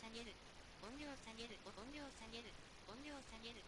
下げる音量下げる音量下げる音量下げる。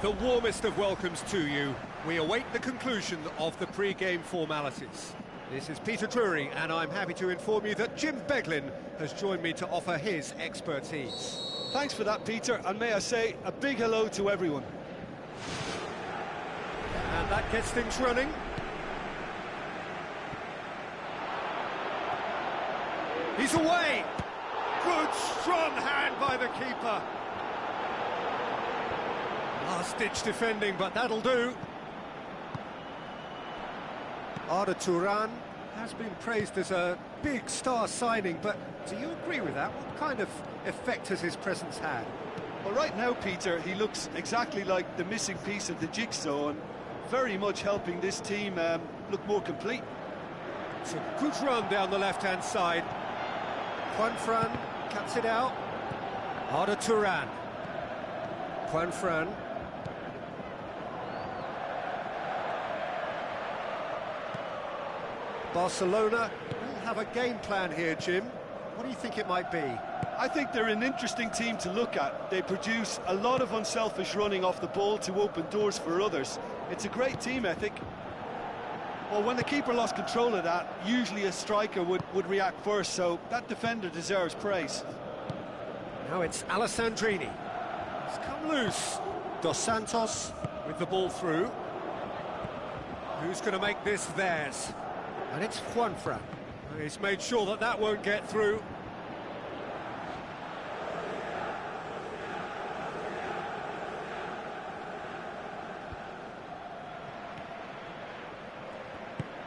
The warmest of welcomes to you. We await the conclusion of the pre-game formalities. This is Peter Drury, and I'm happy to inform you that Jim Beglin has joined me to offer his expertise. Thanks for that, Peter, and may I say a big hello to everyone. And that gets things running. He's away! Good, strong hand by the keeper. Last-ditch defending, but that'll do. Arda Turan has been praised as a big star signing, but do you agree with that? What kind of effect has his presence had? Well, right now, Peter, he looks exactly like the missing piece of the jigsaw and very much helping this team look more complete. It's a good run down the left-hand side. Juanfran cuts it out. Arda Turan. Juanfran. Barcelona will have a game plan here, Jim. What do you think it might be? I think they're an interesting team to look at. They produce a lot of unselfish running off the ball to open doors for others. It's a great team ethic. Well, when the keeper lost control of that, usually a striker would react first, so that defender deserves praise. Now it's Alessandrini. He's come loose. Dos Santos with the ball through. Who's going to make this theirs? And it's Juanfran. He's made sure that that won't get through.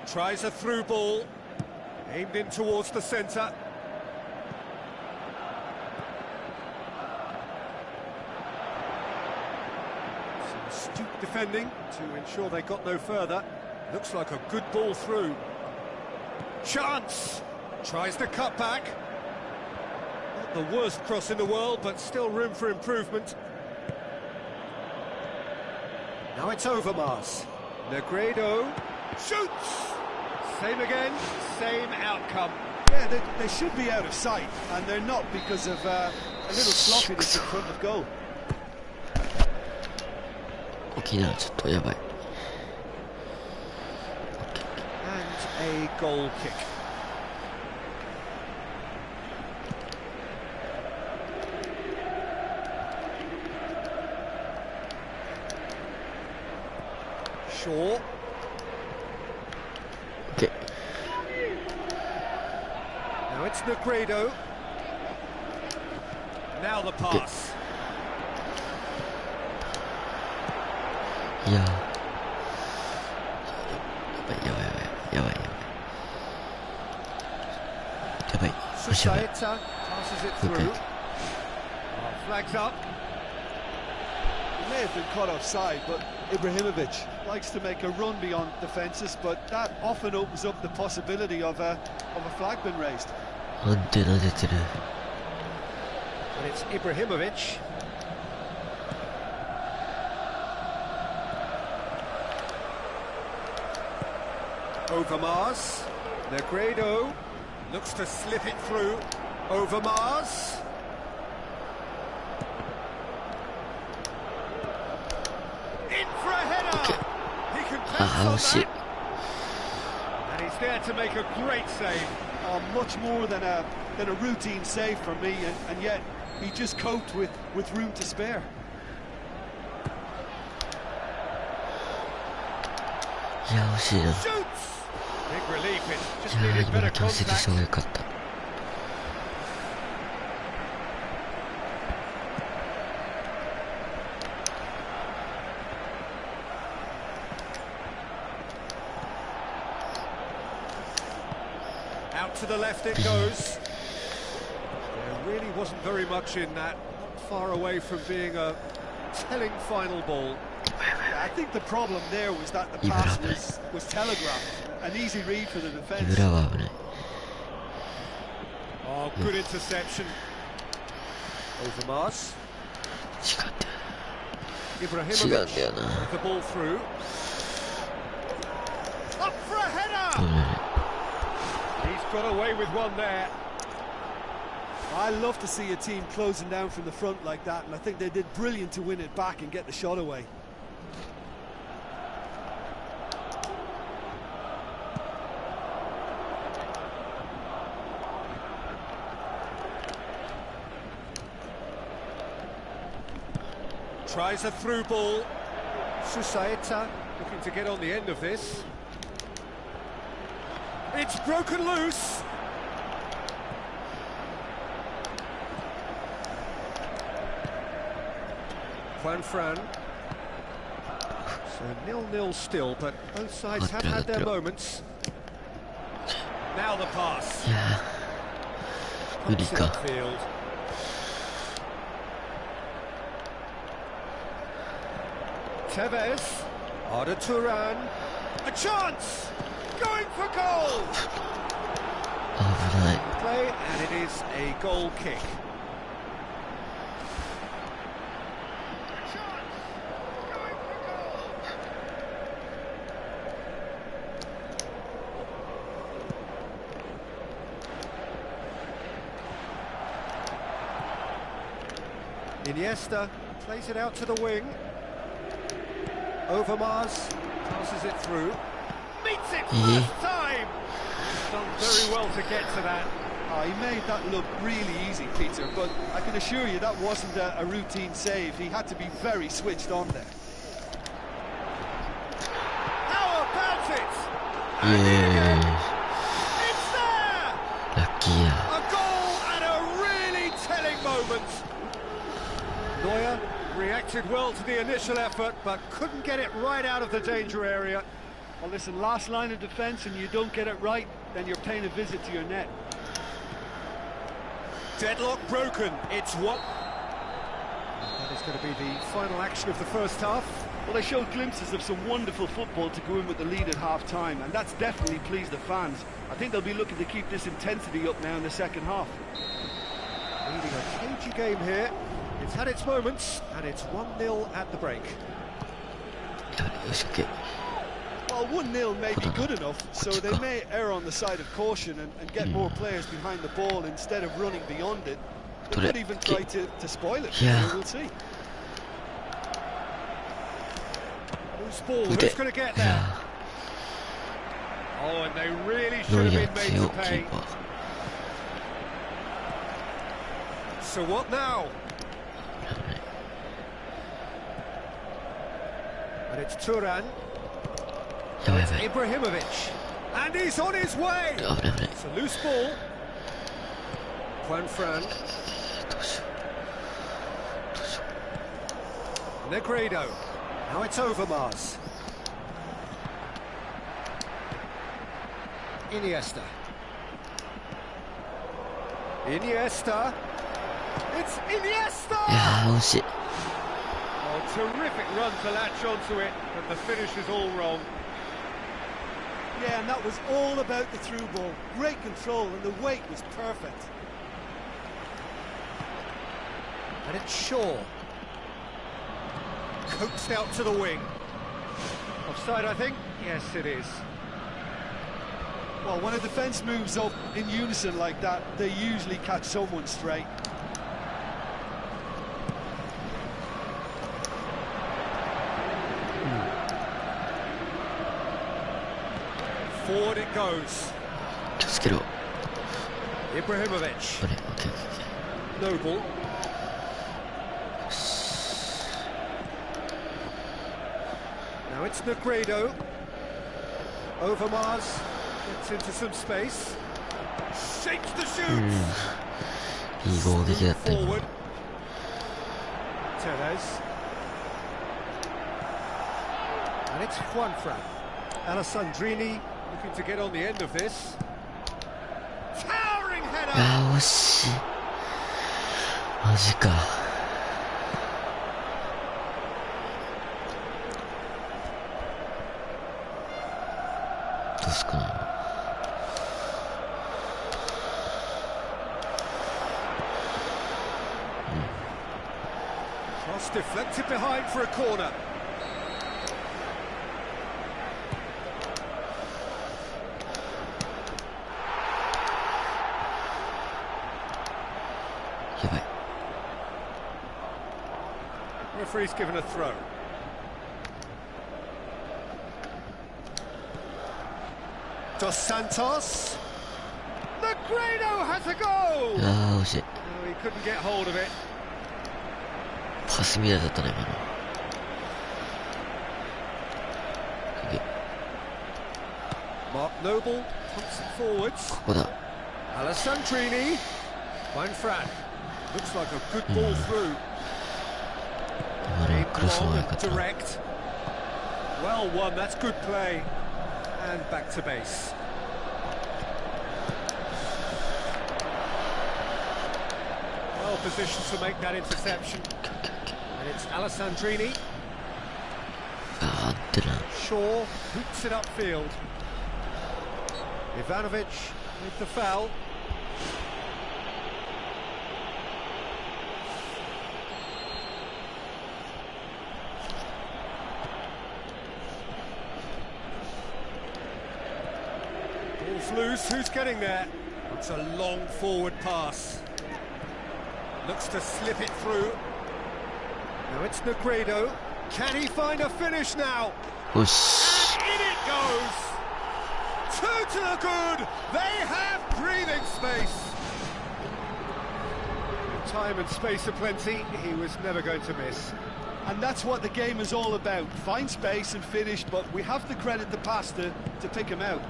Tries a through ball, aimed in towards the centre. Some astute defending to ensure they got no further. Looks like a good ball through. Chance! Tries to cut back. Not the worst cross in the world, but still room for improvement. Now it's Overmars. Negredo shoots! Same again, same outcome. Yeah, they should be out of sight, and they're not because of a little sloppiness in front of goal. And a goal kick. Shaw. Okay. Now it's Negredo. Now the pass. Yeah. Susaeta passes it through. Okay. Flags up. He may have been caught offside, but Ibrahimovic likes to make a run beyond defences, but that often opens up the possibility of a flag being raised. And it's Ibrahimovic. Overmars. Negredo looks to slip it through. Overmars. In for a header. Okay. He can pass on shit. that. And he's there to make a great save. Much more than a routine save for me, and yet he just coped with room to spare. Shoots! Big relief, it just needed better contact. Out to the left it goes. There really wasn't very much in that. Not far away from being a telling final ball. I think the problem there was that the pass was telegraphed. An easy read for the defence. Oh, good interception. Overmars. Ibrahimovic with the ball through. Up for a header! He's got away with one there. I love to see a team closing down from the front like that, and I think they did brilliant to win it back and get the shot away. Tries a through ball. Susaeta looking to get on the end of this. It's broken loose. Juan Fran. So 0-0 still, but both sides have had their moments. Now the pass. いやー、無理か。 Field. Tevez, Arda Turan, a chance, going for goal. 危ない。 Play, and it is a goal kick. Iniesta plays it out to the wing. Overmars passes it through. Meets it first time! He's done very well to get to that. Oh, he made that look really easy, Peter, but I can assure you that wasn't a routine save. He had to be very switched on there. How about it? Yeah. It's there! Lucky. A goal and a really telling moment. Neuer reacted well to the initial effort, but couldn't get it right out of the danger area. Well, listen, last line of defence and you don't get it right, then you're paying a visit to your net. Deadlock broken. It's what? That is going to be the final action of the first half. Well, they showed glimpses of some wonderful football to go in with the lead at half-time, and that's definitely pleased the fans. I think they'll be looking to keep this intensity up now in the second half. Leading a cagey game here. It's had its moments, and it's 1-0 at the break. Well, 1-0 may be good enough, so they may err on the side of caution and get more players behind the ball instead of running beyond it. They could even try to spoil it. Yeah. We'll see. Loose ball, who's going to get there? Oh, and they really should have been made to pay. So what now? And it's Turan. It's Ibrahimovic. And he's on his way! It's a loose ball. Juan Fran. Negredo. Now it's Overmars. Iniesta. Iniesta. It's Iniesta! Oh, terrific run to latch onto it, but the finish is all wrong. Yeah, and that was all about the through ball. Great control, and the weight was perfect. And it's Shaw. Coaxed out to the wing. Offside, I think? Yes, it is. Well, when a defence moves up in unison like that, they usually catch someone straight. Forward it goes. Ibrahimovic. Noble. Now it's Negredo. Overmars gets into some space. Shakes the shoot. Forward. Tevez. And it's Juan Fran. Alessandrini looking to get on the end of this. Towering header! 惜しい。マジか。どうすかな。Cross deflected behind for a corner. Referee's given a throw. Dos Santos. Negredo has a goal. 惜しい。 No, he couldn't get hold of it. パスミラーだったね、今の。Mark Noble pumps it forwards. ここだ。 Alessandrini. Fran. Looks like a good ball through. 今のクロスの上かった。 Direct. Well won, that's good play. And back to base. Well positioned to make that interception. And it's Alessandrini. あーってな。 Shaw hoops it upfield. Ivanovic with the foul. Ball's loose, who's getting there? It's a long forward pass. Looks to slip it through. Now it's Negredo. Can he find a finish now? よし。 In it goes! Two to the good! They have breathing space! Time and space aplenty, he was never going to miss. And that's what the game is all about. Find space and finish, but we have to credit the pass to pick him out.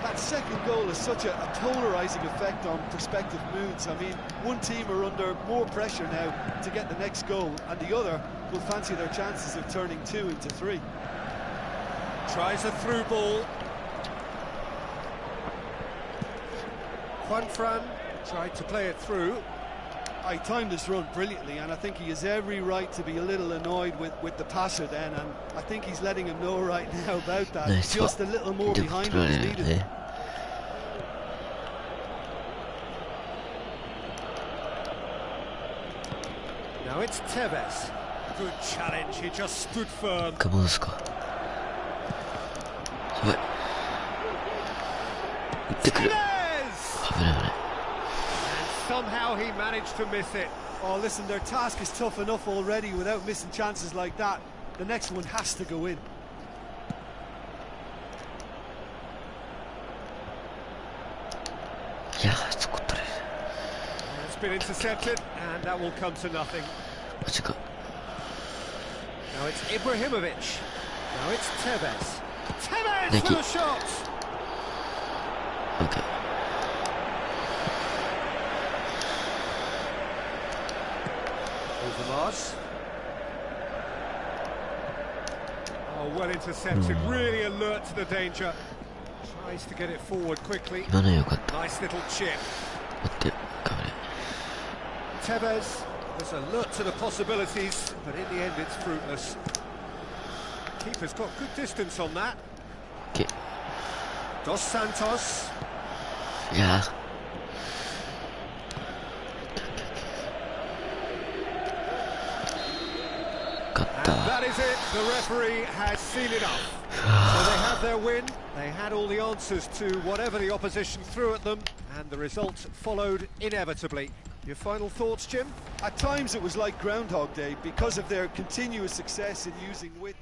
That second goal has such a polarising effect on prospective moods. I mean, one team are under more pressure now to get the next goal, and the other will fancy their chances of turning 2 into 3. Tries a through ball. Fran tried to play it through. I timed this run brilliantly, and I think he has every right to be a little annoyed with the passer then, and I think he's letting him know right now about that. Nice. Just a little more behind him is needed. Now it's Tevez. Good challenge, he just stood firm. か戻すか。やばい。打ってくる。 Tevez! 危ない危ない。 Somehow he managed to miss it. Oh, listen, their task is tough enough already without missing chances like that. The next one has to go in. Yeah, it's good. It's been intercepted, and that will come to nothing. Now it's Ibrahimovic. Now it's Tevez. Tevez for the shot! Okay. Overmars. Oh, well intercepted, really alert to the danger. Tries to get it forward quickly. Nice little chip. Tevez was alert to the possibilities, but in the end it's fruitless. Keeper's got good distance on that. Okay. Dos Santos. Yeah. And that is it. The referee has seen enough. So they have their win. They had all the answers to whatever the opposition threw at them, and the result followed inevitably. Your final thoughts, Jim? At times it was like Groundhog Day because of their continuous success in using wit.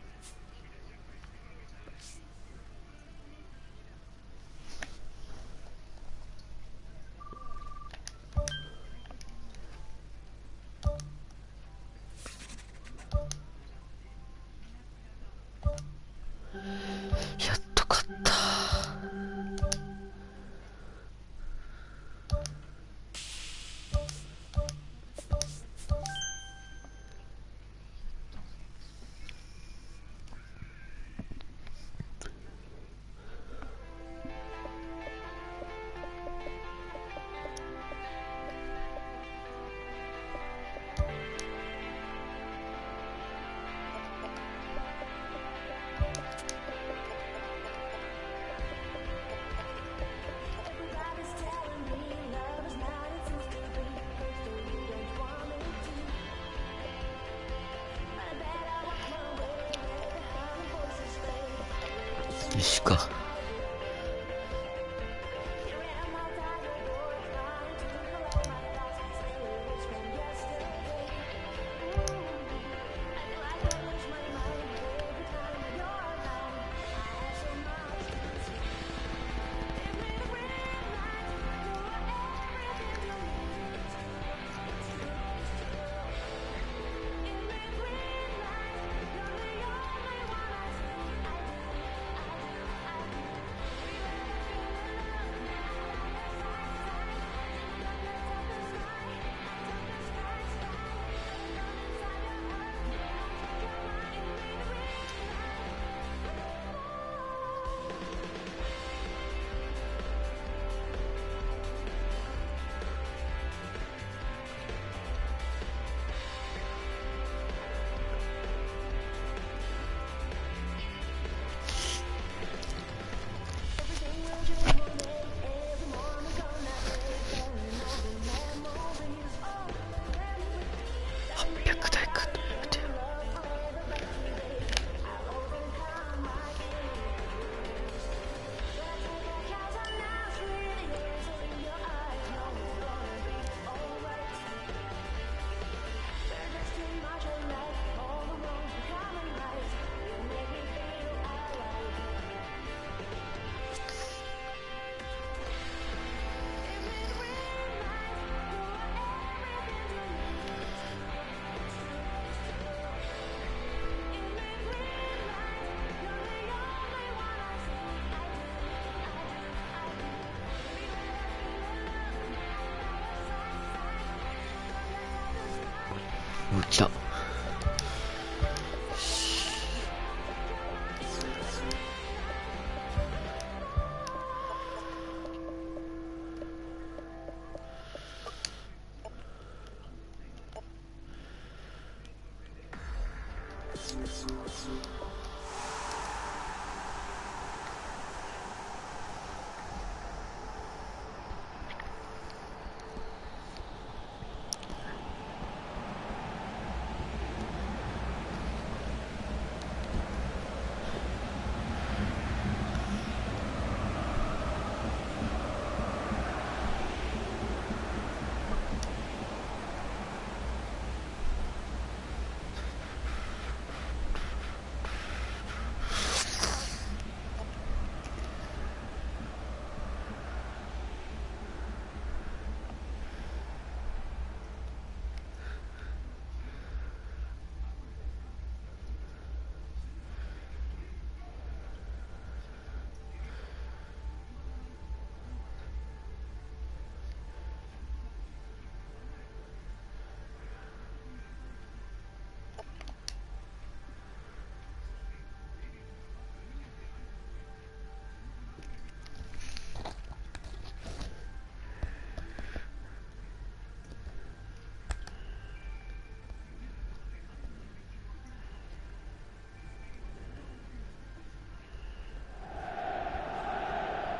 来た。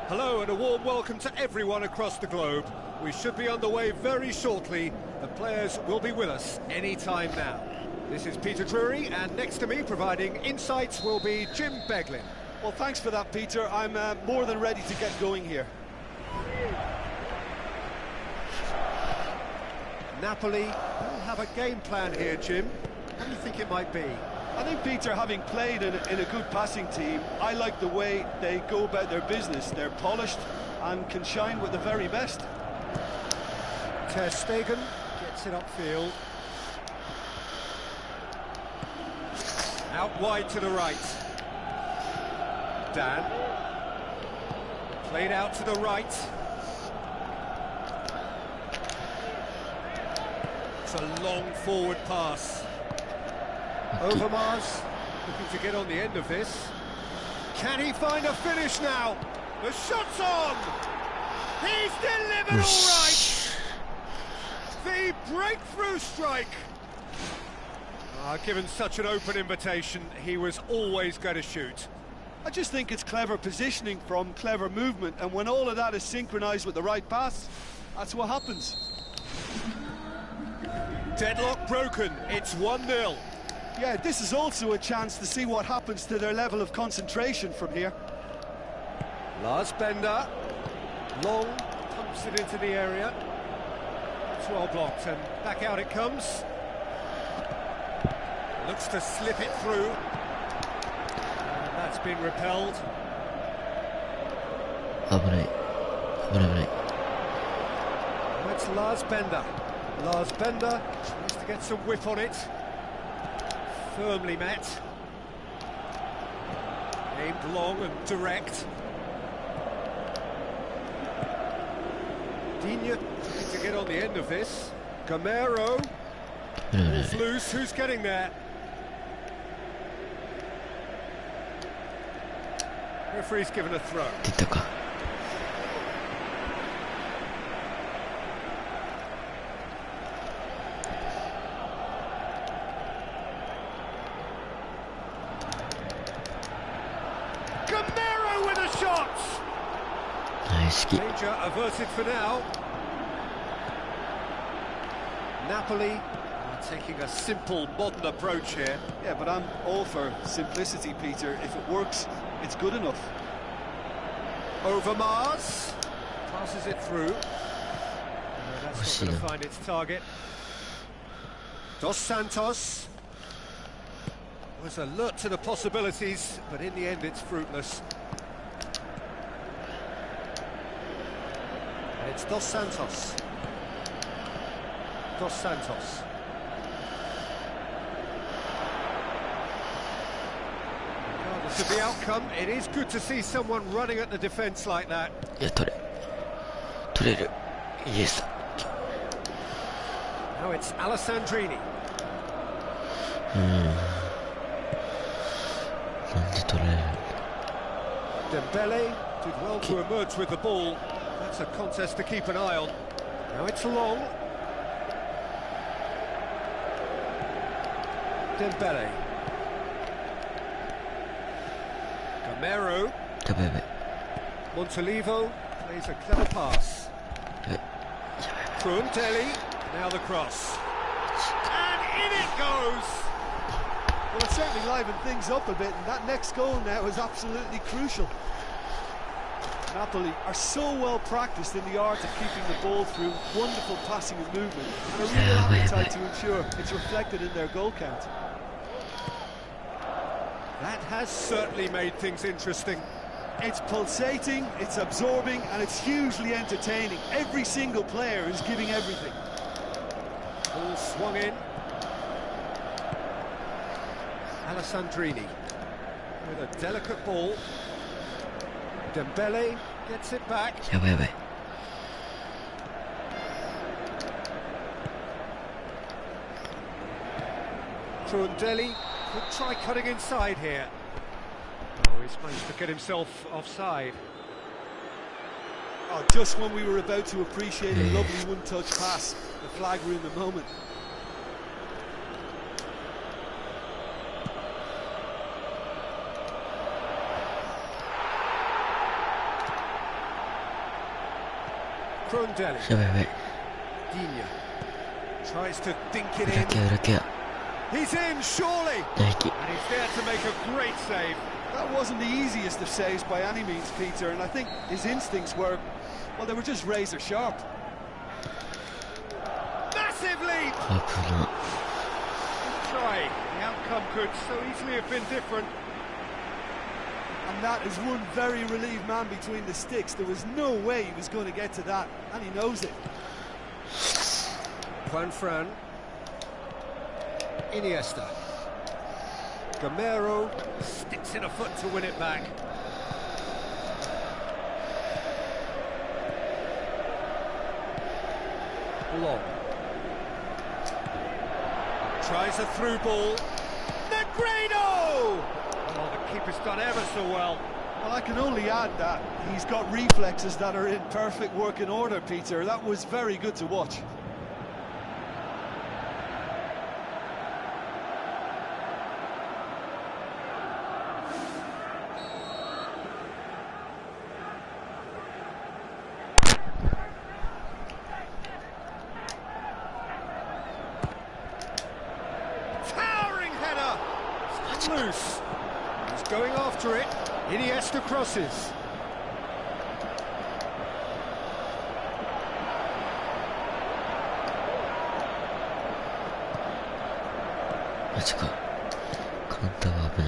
Hello and a warm welcome to everyone across the globe. We should be underway very shortly. The players will be with us any time now. This is Peter Drury, and next to me providing insights will be Jim Beglin. Well, thanks for that, Peter. I'm more than ready to get going here. Napoli will have a game plan here, Jim. What do you think it might be? I think, Peter, having played in a good passing team, I like the way they go about their business. They're polished and can shine with the very best. Ter Stegen gets it upfield. Out wide to the right. Dan. Played out to the right. It's a long forward pass. Overmars looking to get on the end of this. Can he find a finish now? The shot's on! He's delivered all right! The breakthrough strike! Given such an open invitation, he was always going to shoot. I just think it's clever positioning from clever movement, and when all of that is synchronised with the right pass, that's what happens. Deadlock broken, it's 1-0. Yeah, this is also a chance to see what happens to their level of concentration from here. Lars Bender, long, pumps it into the area. It's well blocked, and back out it comes. Looks to slip it through. And that's been repelled. 危ない。危ない危ない。 Now it's Lars Bender. Lars Bender tries to get some whip on it. Firmly met. Aimed long and direct. Digne looking to get on the end of this. Gamero. Ball's loose. Who's getting there? Referee's given a throw. 出たか。 Gamero with a shot! ナイスキ。 Danger averted for now. Napoli are taking a simple, modern approach here. Yeah, but I'm all for simplicity, Peter. If it works, it's good enough. Overmars passes it through. No, that's not going to find its target. Dos Santos was alert to the possibilities, but in the end it's fruitless. And it's Dos Santos. Dos Santos. Regardless of the outcome, it is good to see someone running at the defence like that. いや、取れ。取れる。イエス。 Now it's Alessandrini. なんで取られるんだ。 Dembele did well to emerge with the ball. That's a contest to keep an eye on. Now it's long. Dembele. Gamero. やばいやばい。 Montalivo plays a clever pass. やばい。 Fruntelli. Now the cross. And in it goes! Well, it certainly livened things up a bit, and that next goal now is absolutely crucial. Napoli are so well practiced in the art of keeping the ball through, wonderful passing and movement, and a real appetite to ensure it's reflected in their goal count. That has certainly made things interesting. It's pulsating, it's absorbing, and it's hugely entertaining. Every single player is giving everything. Ball swung in. Alessandrini with a delicate ball. Dembele gets it back. やばいやばい。 Fruntelli could try cutting inside here. Oh, he's managed to get himself offside. Oh, just when we were about to appreciate a lovely one-touch pass, the flag were in the moment. Fruntelli. やばいやばい。 Digna tries to dink it 裏 in. ケア裏ケア。 He's in, surely! 大引き。 And he's there to make a great save. That wasn't the easiest of saves by any means, Peter, and I think his instincts were, well, they were just razor sharp. Massive lead! 危な。 Try. The outcome could so easily have been different. And that is one very relieved man between the sticks. There was no way he was going to get to that, and he knows it. Juan Fran. Iniesta. Gamero sticks in a foot to win it back. Long. Tries a through ball. Negredo! Oh, the keeper's done ever so well. Well, I can only add that he's got reflexes that are in perfect working order, Peter. That was very good to watch. Towering header! It's loose. He's going after it. Iniesta crosses.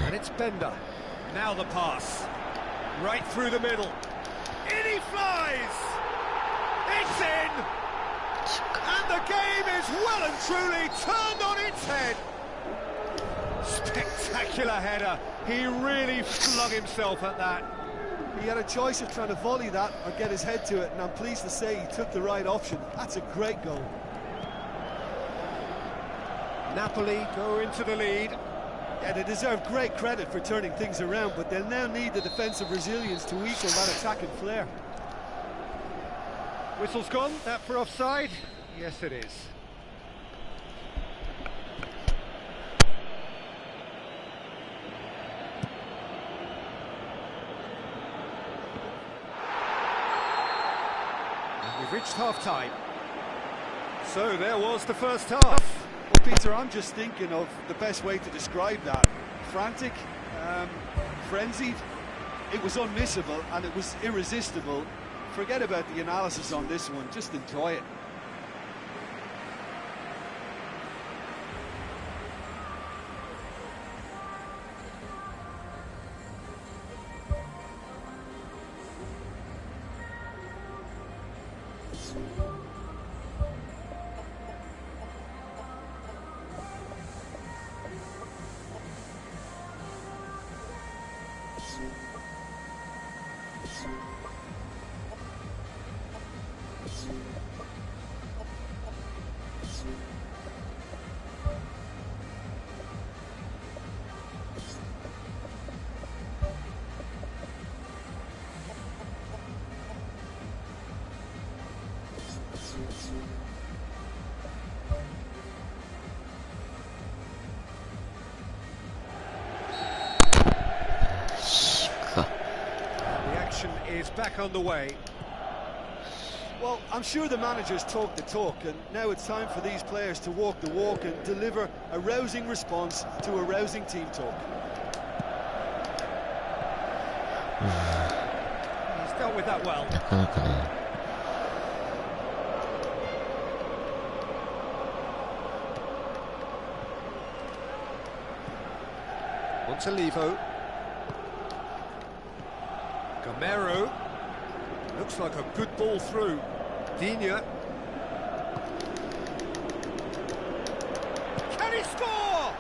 And it's Bender. Now the pass. Right through the middle. In he flies! It's in! And the game is well and truly turned on its head. Spectacular header. He really flung himself at that. He had a choice of trying to volley that or get his head to it, and I'm pleased to say he took the right option. That's a great goal. Napoli go into the lead. Yeah, they deserve great credit for turning things around, but they'll now need the defensive resilience to equal that attacking flair. Whistle's gone. That for offside? Yes, it is. And we've reached half-time. So there was the first half. Well, Peter, I'm just thinking of the best way to describe that. Frantic, frenzied. It was unmissable and it was irresistible. Forget about the analysis on this one, just enjoy it. is back on the way. Well, I'm sure the managers talk the talk, and now it's time for these players to walk the walk and deliver a rousing response to a rousing team talk. He's dealt with that well. なかなかね。Montalivo. Gamero. Looks like a good ball through. Digne. Can he score?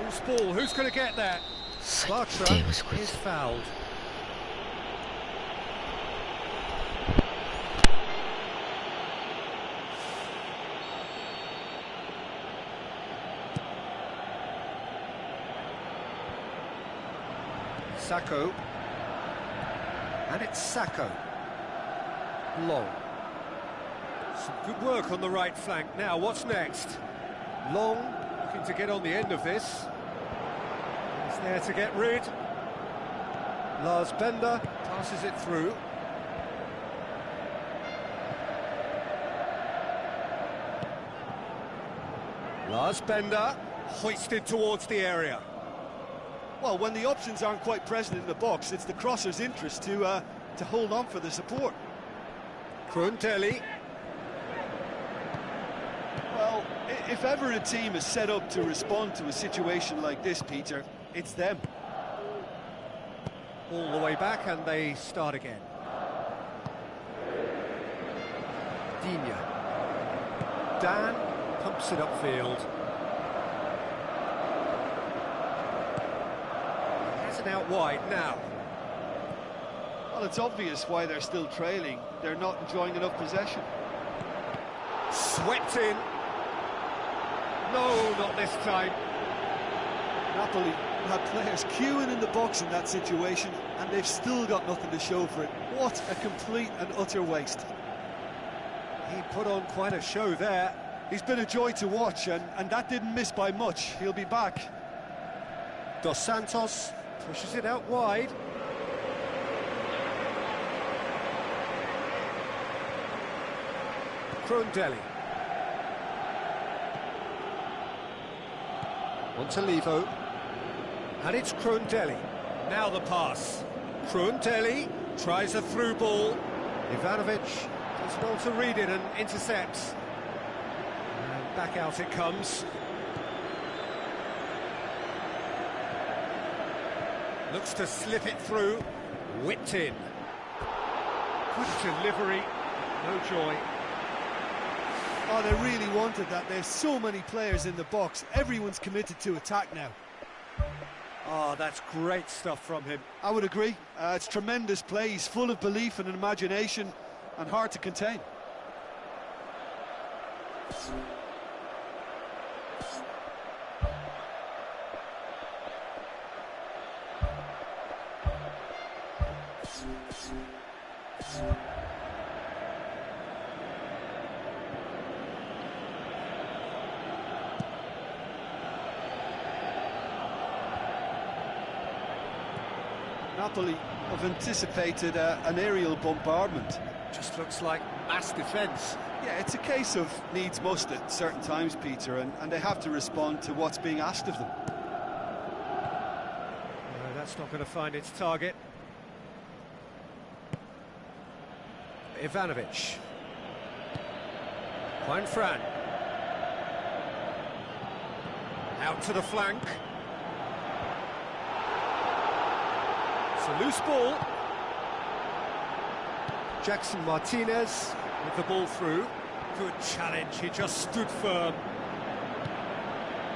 Loose ball, who's going to get that? 最 Bartra 低ですこい is つ。 fouled. Sacco. And it's Sacco. Long. Some good work on the right flank. Now, what's next? Long, looking to get on the end of this. He's there to get rid. Lars Bender passes it through. Lars Bender hoisted towards the area. Well, when the options aren't quite present in the box, it's the crosser's interest to hold on for the support. Kruntelli. Well, if ever a team is set up to respond to a situation like this, Peter, it's them. All the way back and they start again. Digne. Dan pumps it upfield. Has it out wide now. Well, it's obvious why they're still trailing. They're not enjoying enough possession. Swept in. No, not this time. Napoli had players queuing in the box in that situation, and they've still got nothing to show for it. What a complete and utter waste. He put on quite a show there. He's been a joy to watch, and that didn't miss by much. He'll be back. Dos Santos pushes it out wide. Kruntelli. Montalivo. And it's Kruntelli. Now the pass. Kruntelli tries a through ball. Ivanovic does well to read it and intercepts. And back out it comes. Looks to slip it through. Whipped in. Good delivery. No joy. Oh, they really wanted that. There's so many players in the box. Everyone's committed to attack now. Oh, that's great stuff from him. I would agree. It's tremendous play. He's full of belief and imagination and hard to contain. Napoli have anticipated an aerial bombardment. Just looks like mass defence. Yeah, it's a case of needs must at certain times, Peter, and they have to respond to what's being asked of them. No, that's not going to find its target. Ivanovic. Juan Fran. Out to the flank. It's a loose ball. Jackson Martinez with the ball through. Good challenge, he just stood firm.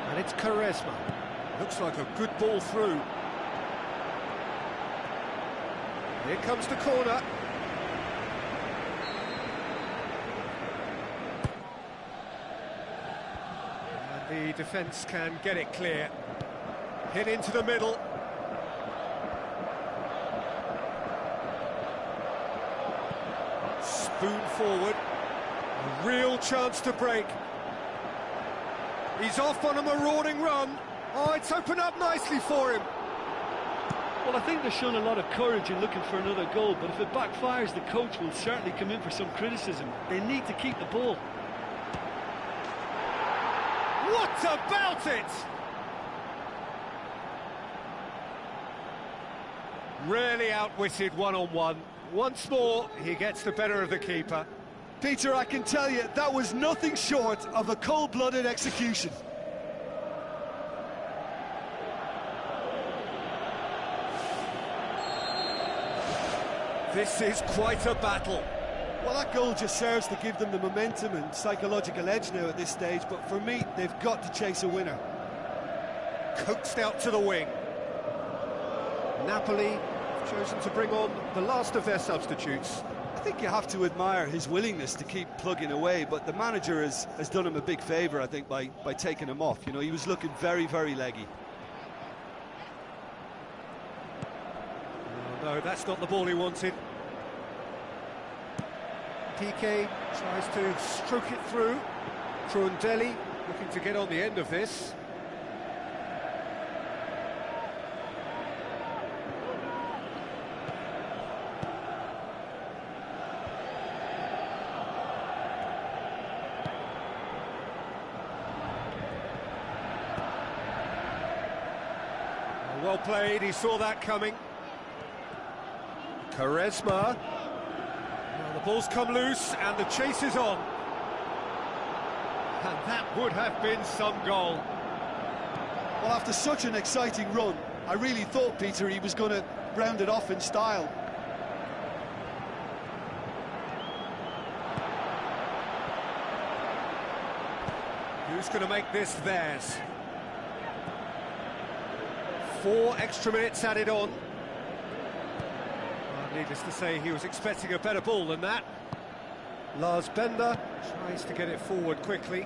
And it's Quaresma. Looks like a good ball through. Here comes the corner. And the defence can get it clear. Hit into the middle. Spoon forward. A real chance to break. He's off on a marauding run. Oh, it's opened up nicely for him. Well, I think they've shown a lot of courage in looking for another goal, but if it backfires, the coach will certainly come in for some criticism. They need to keep the ball. What about it? Really outwitted one-on-one. Once more, he gets the better of the keeper. Peter, I can tell you, that was nothing short of a cold-blooded execution. This is quite a battle. Well, that goal just serves to give them the momentum and psychological edge now at this stage, but for me, they've got to chase a winner. Coaxed out to the wing. Napoli have chosen to bring on the last of their substitutes. I think you have to admire his willingness to keep plugging away, but the manager has done him a big favour, I think, by taking him off. You know, he was looking very, very leggy. Oh, no, that's not the ball he wanted. PK tries to stroke it through. Trundelli looking to get on the end of this. Well played, he saw that coming. Quaresma. Well, the ball's come loose and the chase is on. And that would have been some goal. Well, after such an exciting run, I really thought, Peter, he was going to round it off in style. Who's going to make this theirs? 4 extra minutes added on. Well, needless to say, he was expecting a better ball than that. Lars Bender tries to get it forward quickly.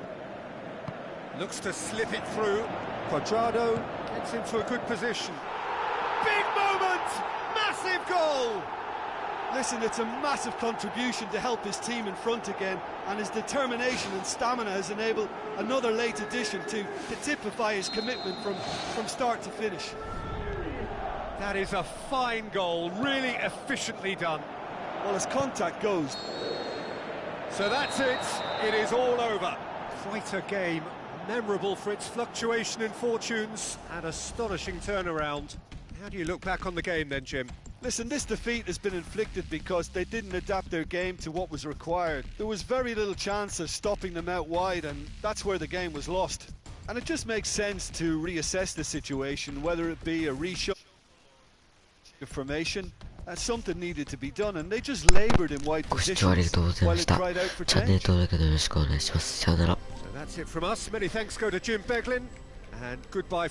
Looks to slip it through. Quadrado gets into a good position. Big moment! Massive goal! Listen, it's a massive contribution to help his team in front again, and his determination and stamina has enabled another late addition to typify his commitment from start to finish. That is a fine goal, really efficiently done. Well, as contact goes. So that's it, it is all over. Quite a game, memorable for its fluctuation in fortunes and astonishing turnaround. How do you look back on the game then, Jim? Listen, this defeat has been inflicted because they didn't adapt their game to what was required. There was very little chance of stopping them out wide, and that's where the game was lost. And it just makes sense to reassess the situation, whether it be a reshuffle, a formation. Something needed to be done, and they just laboured in wide ご視聴ありが positions とうござい while まし it た。 cried out for チャンネル change. 登録よろしくお願いします。さよなら。 So that's it from us. Many thanks go to Jim Beglin, and goodbye.